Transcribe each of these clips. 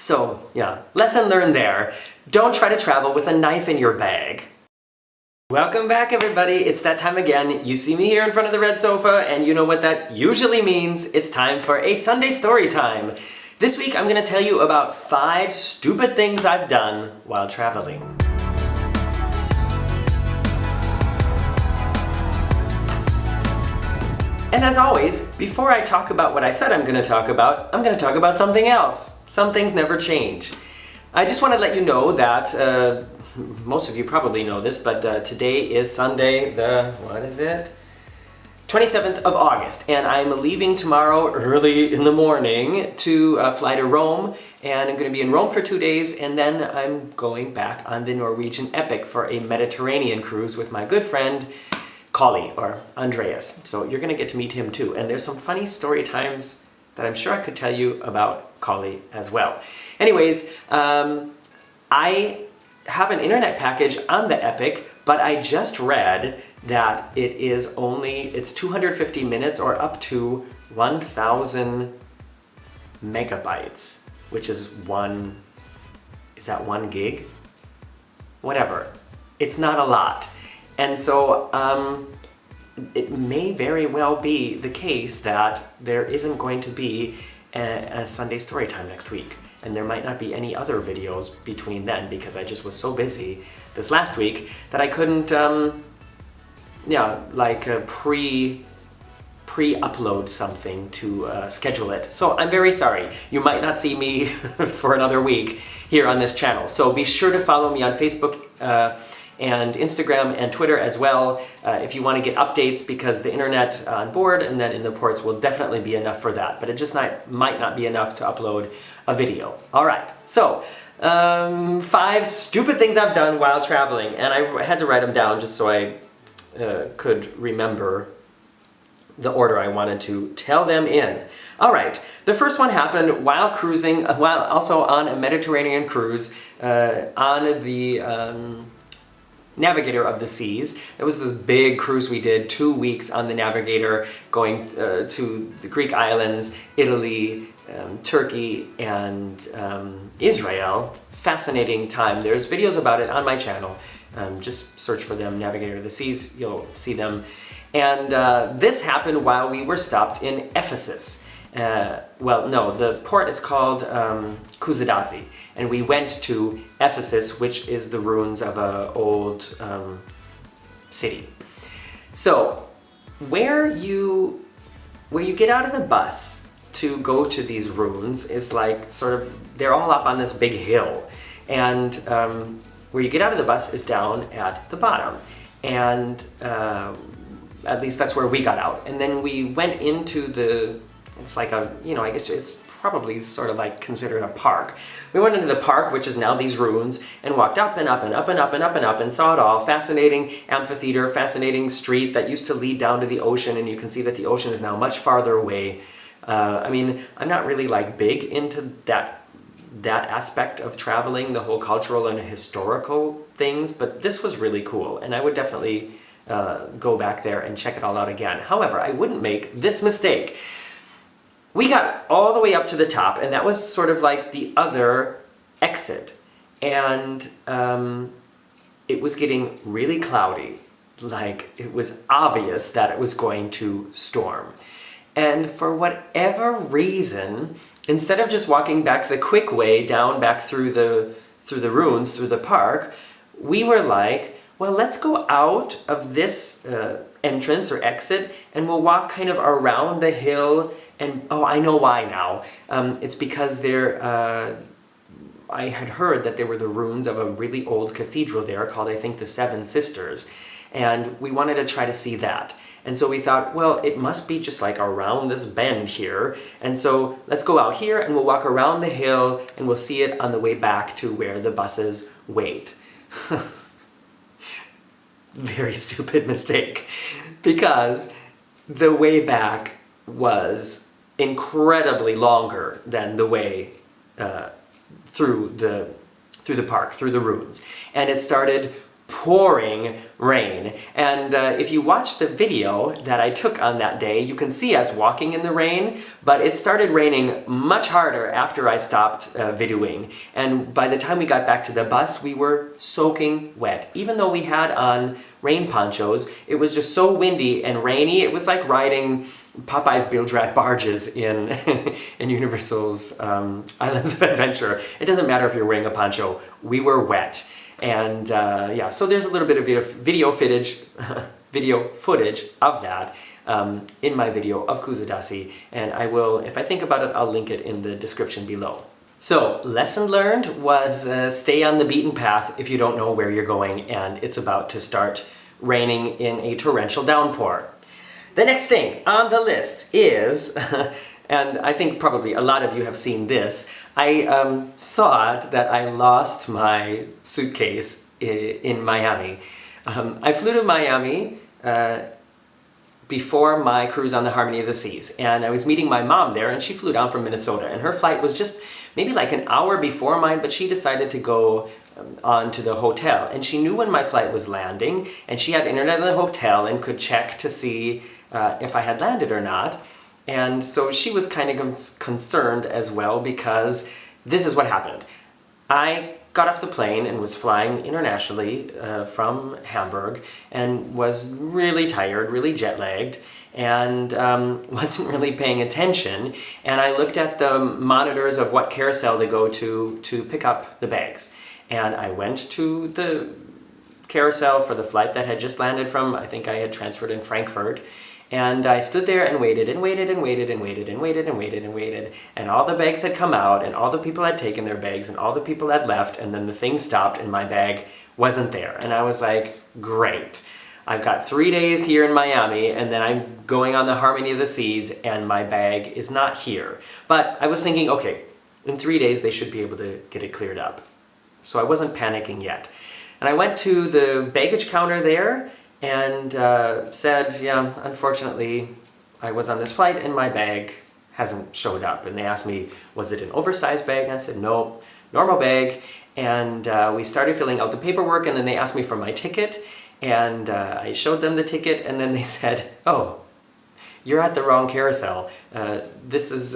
So, yeah, lesson learned there. Don't try to travel with a knife in your bag. Welcome back, everybody. It's that time again. You see me here in front of the red sofa, and you know what that usually means. It's time for a Sunday story time. This week, I'm going to tell you about 5 stupid things I've done while traveling. And as always, before I talk about what I said I'm going to talk about something else. Some things never change. I just want to let you know that, most of you probably know this, but today is Sunday, the 27th of August, and I'm leaving tomorrow early in the morning to fly to Rome, and I'm going to be in Rome for 2 days, and then I'm going back on the Norwegian Epic for a Mediterranean cruise with my good friend Collie, or Andreas. So you're going to get to meet him too, and there's some funny story times that I'm sure I could tell you about Collie as well. Anyways, I have an internet package on the Epic, but I just read that it's 250 minutes or up to 1,000 megabytes, which is is that 1 gig? Whatever. It's not a lot. And so it may very well be the case that there isn't going to be a Sunday story time next week. And there might not be any other videos between then because I just was so busy this last week that I couldn't, pre-upload something to schedule it. So I'm very sorry. You might not see me for another week here on this channel. So be sure to follow me on Facebook and Instagram and Twitter as well if you want to get updates, because the internet on board and then in the ports will definitely be enough for that, but it just might not be enough to upload a video. Alright, so 5 stupid things I've done while traveling, and I had to write them down just so I could remember the order I wanted to tell them in. Alright, the first one happened while cruising, while also on a Mediterranean cruise on the Navigator of the Seas. It was this big cruise we did, 2 weeks on the Navigator, going to the Greek islands, Italy, Turkey, and Israel. Fascinating time. There's videos about it on my channel. Just search for them, Navigator of the Seas, you'll see them. And this happened while we were stopped in Ephesus. Well, no, the port is called Kusadasi, and we went to Ephesus, which is the ruins of an old city. So, where you get out of the bus to go to these ruins is like they're all up on this big hill, and where you get out of the bus is down at the bottom, and at least that's where we got out. And then we went into it's like I guess it's probably sort of like considered a park. We went into the park, which is now these ruins, and walked up and up and up and up and up and up and saw it all. Fascinating amphitheater, fascinating street that used to lead down to the ocean, and you can see that the ocean is now much farther away. I mean, I'm not really like big into that aspect of traveling, the whole cultural and historical things, but this was really cool, and I would definitely go back there and check it all out again. However, I wouldn't make this mistake. We got all the way up to the top, and that was sort of like the other exit. And it was getting really cloudy. Like, it was obvious that it was going to storm. And for whatever reason, instead of just walking back the quick way down back through the ruins, through the park, we were like, well, let's go out of this entrance or exit, and we'll walk kind of around the hill. And oh, I know why now. It's because I had heard that there were the ruins of a really old cathedral there called, I think, the Seven Sisters. And we wanted to try to see that. And so we thought, well, it must be just like around this bend here. And so let's go out here and we'll walk around the hill and we'll see it on the way back to where the buses wait. Very stupid mistake, because the way back was incredibly longer than the way through the park, through the ruins. And it started pouring rain. And if you watch the video that I took on that day, you can see us walking in the rain, but it started raining much harder after I stopped videoing. And by the time we got back to the bus, we were soaking wet. Even though we had on rain ponchos, it was just so windy and rainy. It was like riding Popeye's Bilge-Rat barges in in Universal's Islands of Adventure. It doesn't matter if you're wearing a poncho, we were wet. And yeah, so there's a little bit of video footage of that in my video of Kusadasi, and I will, if I think about it, I'll link it in the description below. So, lesson learned was stay on the beaten path if you don't know where you're going and it's about to start raining in a torrential downpour. The next thing on the list is, and I think probably a lot of you have seen this, I thought that I lost my suitcase in Miami. I flew to Miami before my cruise on the Harmony of the Seas, and I was meeting my mom there, and she flew down from Minnesota, and her flight was just maybe like an hour before mine, but she decided to go on to the hotel, and she knew when my flight was landing, and she had internet in the hotel and could check to see if I had landed or not. And so she was kind of concerned as well, because this is what happened. I got off the plane and was flying internationally from Hamburg and was really tired, really jet-lagged, and wasn't really paying attention. And I looked at the monitors of what carousel to go to pick up the bags. And I went to the carousel for the flight that had just landed from, I think I had transferred in Frankfurt. And I stood there and waited and waited and waited and waited and waited and waited and waited. And all the bags had come out and all the people had taken their bags and all the people had left, and then the thing stopped and my bag wasn't there. And I was like, great. I've got 3 days here in Miami and then I'm going on the Harmony of the Seas and my bag is not here. But I was thinking, okay, in 3 days they should be able to get it cleared up. So I wasn't panicking yet. And I went to the baggage counter there and said, yeah, unfortunately, I was on this flight and my bag hasn't showed up. And they asked me, was it an oversized bag? And I said, no, normal bag. And we started filling out the paperwork, and then they asked me for my ticket, and I showed them the ticket, and then they said, oh, you're at the wrong carousel. This is...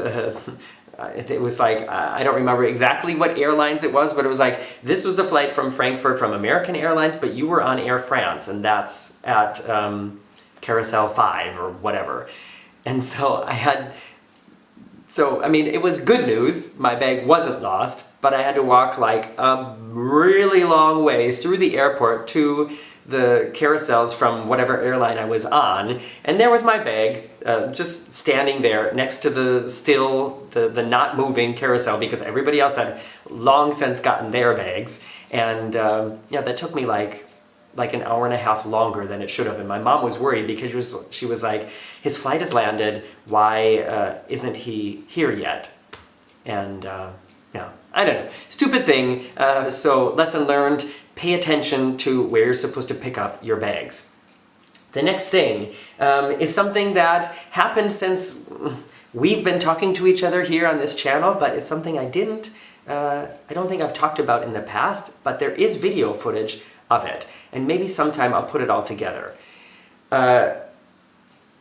it was like, I don't remember exactly what airlines it was, but it was like, this was the flight from Frankfurt from American Airlines, but you were on Air France, and that's at Carousel 5 or whatever. And so I mean, it was good news. My bag wasn't lost, but I had to walk like a really long way through the airport to the carousels from whatever airline I was on, and there was my bag just standing there next to the not moving carousel, because everybody else had long since gotten their bags. And yeah, that took me like an hour and a half longer than it should have. And my mom was worried because she was like, his flight has landed, why isn't he here yet? And yeah, I don't know, stupid thing. So lesson learned, pay attention to where you're supposed to pick up your bags. The next thing is something that happened since we've been talking to each other here on this channel, but it's something I don't think I've talked about in the past, but there is video footage of it, and maybe sometime I'll put it all together.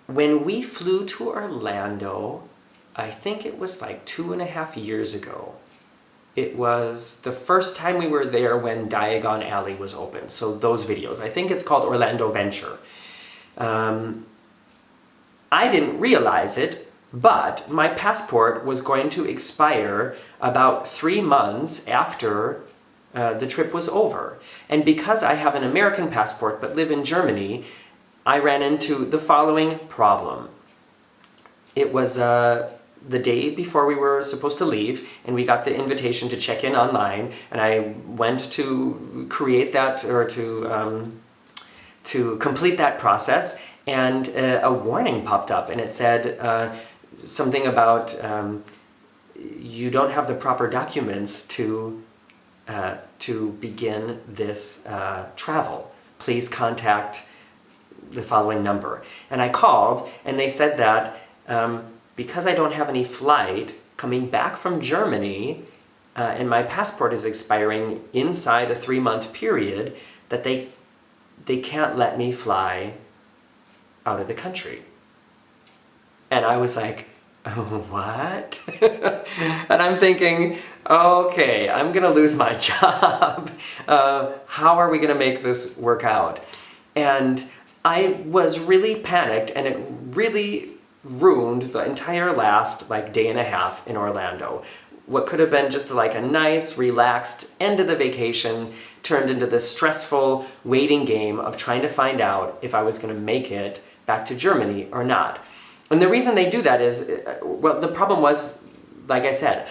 When we flew to Orlando, I think it was like 2.5 years ago. It was the first time we were there when Diagon Alley was open. So those videos, I think it's called Orlando Venture. I didn't realize it, but my passport was going to expire about 3 months after the trip was over. And because I have an American passport but live in Germany, I ran into the following problem. It was the day before we were supposed to leave, and we got the invitation to check in online, and I went to create that, or to complete that process, and a warning popped up, and it said something about you don't have the proper documents to begin this travel. Please contact the following number. And I called, and they said that because I don't have any flight coming back from Germany, and my passport is expiring inside a 3-month period, that they they can't let me fly out of the country. And I was like, what? And I'm thinking, okay, I'm gonna lose my job. How are we gonna make this work out? And I was really panicked, and it really ruined the entire last day and a half in Orlando. What could have been just like a nice, relaxed end of the vacation turned into this stressful waiting game of trying to find out if I was gonna make it back to Germany or not. And the reason they do that is, well, the problem was, like I said,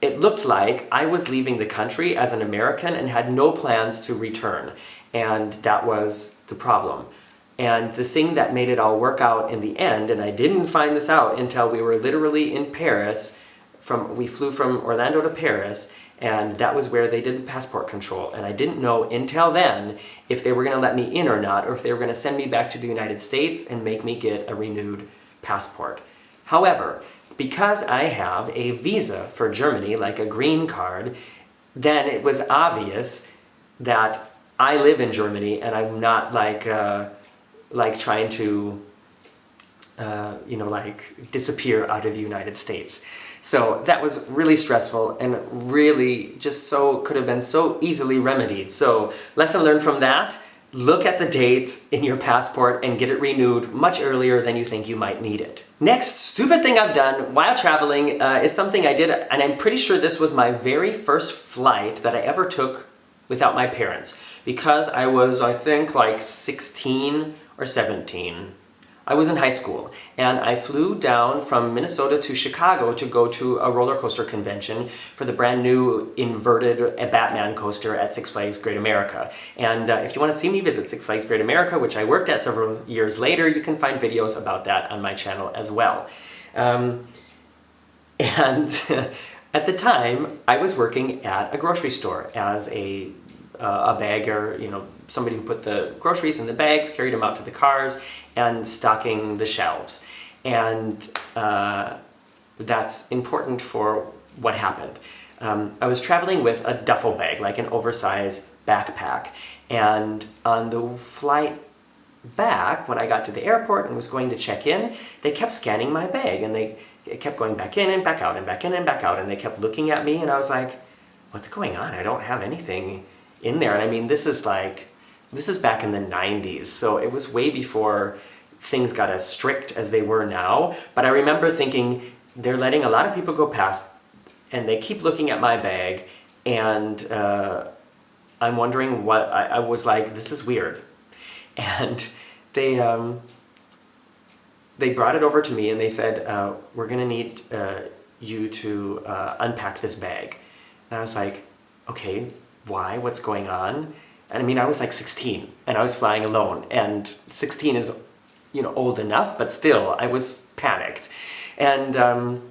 it looked like I was leaving the country as an American and had no plans to return. And that was the problem. And the thing that made it all work out in the end, and I didn't find this out until we were literally in Paris, we flew from Orlando to Paris, and that was where they did the passport control. And I didn't know until then if they were gonna let me in or not, or if they were gonna send me back to the United States and make me get a renewed passport. However, because I have a visa for Germany, like a green card, then it was obvious that I live in Germany and I'm not trying to, disappear out of the United States. So that was really stressful and really just could have been so easily remedied. So lesson learned from that. Look at the dates in your passport and get it renewed much earlier than you think you might need it. Next stupid thing I've done while traveling is something I did, and I'm pretty sure this was my very first flight that I ever took without my parents, because I was, I think, 16 or 17. I was in high school, and I flew down from Minnesota to Chicago to go to a roller coaster convention for the brand new inverted Batman coaster at Six Flags Great America. And if you want to see me visit Six Flags Great America, which I worked at several years later, you can find videos about that on my channel as well. And at the time, I was working at a grocery store as a bagger, somebody who put the groceries in the bags, carried them out to the cars, and stocking the shelves. And that's important for what happened. I was traveling with a duffel bag, like an oversized backpack. And on the flight back, when I got to the airport and was going to check in, they kept scanning my bag, and they kept going back in and back out and back in and back out, and they kept looking at me, and I was like, what's going on? I don't have anything in there. And I mean, this is back in the 90s, so it was way before things got as strict as they were now. But I remember thinking, they're letting a lot of people go past, and they keep looking at my bag, and I'm wondering what, I was like, this is weird. And they brought it over to me, and they said, we're gonna need you to unpack this bag. And I was like, okay, why? What's going on? And I mean, I was 16, and I was flying alone, and 16 is, old enough, but still, I was panicked. And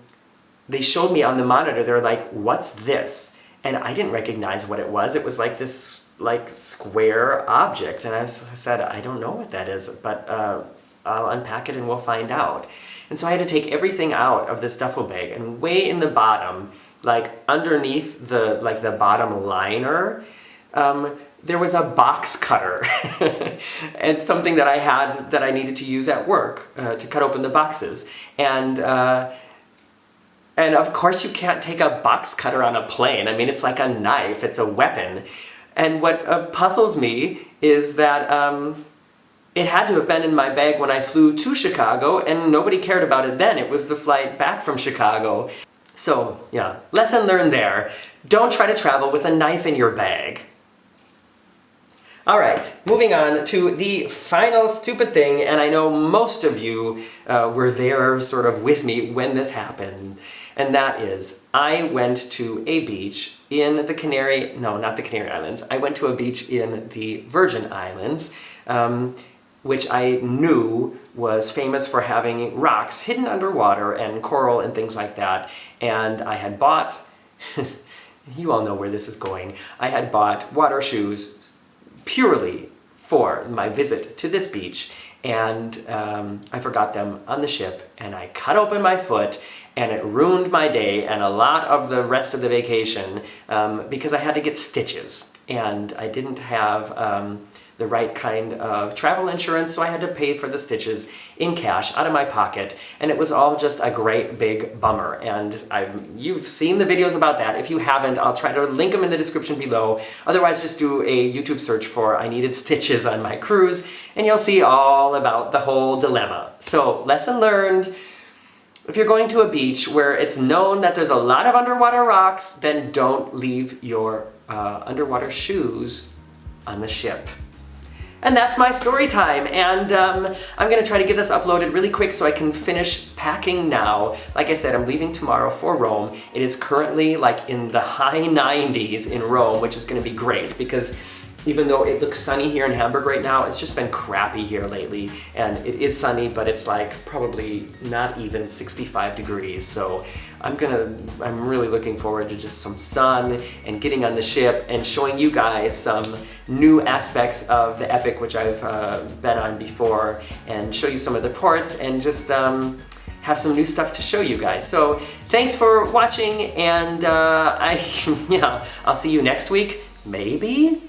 they showed me on the monitor, they're like, what's this? And I didn't recognize what it was. It was this square object, and I said, I don't know what that is, but I'll unpack it and we'll find out. And so I had to take everything out of this duffel bag, and way in the bottom, underneath the bottom liner, there was a box cutter and something that I had that I needed to use at work to cut open the boxes. And of course you can't take a box cutter on a plane. I mean, it's like a knife, it's a weapon. And what puzzles me is that it had to have been in my bag when I flew to Chicago, and nobody cared about it then. It was the flight back from Chicago. So, yeah, lesson learned there. Don't try to travel with a knife in your bag. All right, moving on to the final stupid thing, and I know most of you were there sort of with me when this happened, and that is, I went to a beach in the not the Canary Islands, I went to a beach in the Virgin Islands, which I knew was famous for having rocks hidden underwater and coral and things like that, and I had bought, you all know where this is going, I had bought water shoes purely for my visit to this beach, and I forgot them on the ship, and I cut open my foot, and it ruined my day and a lot of the rest of the vacation because I had to get stitches, and I didn't have the right kind of travel insurance, so I had to pay for the stitches in cash out of my pocket, and it was all just a great big bummer. And you've seen the videos about that. If you haven't, I'll try to link them in the description below. Otherwise, just do a YouTube search for I needed stitches on my cruise, and you'll see all about the whole dilemma. So, lesson learned. If you're going to a beach where it's known that there's a lot of underwater rocks, then don't leave your underwater shoes on the ship. And that's my story time, and I'm gonna try to get this uploaded really quick so I can finish packing now. Like I said, I'm leaving tomorrow for Rome. It is currently like in the high 90s in Rome, which is gonna be great because even though it looks sunny here in Hamburg right now, it's just been crappy here lately. And it is sunny, but it's like probably not even 65 degrees. So I'm really looking forward to just some sun and getting on the ship and showing you guys some new aspects of the Epic, which I've been on before, and show you some of the ports and just have some new stuff to show you guys. So thanks for watching, and I'll see you next week, maybe?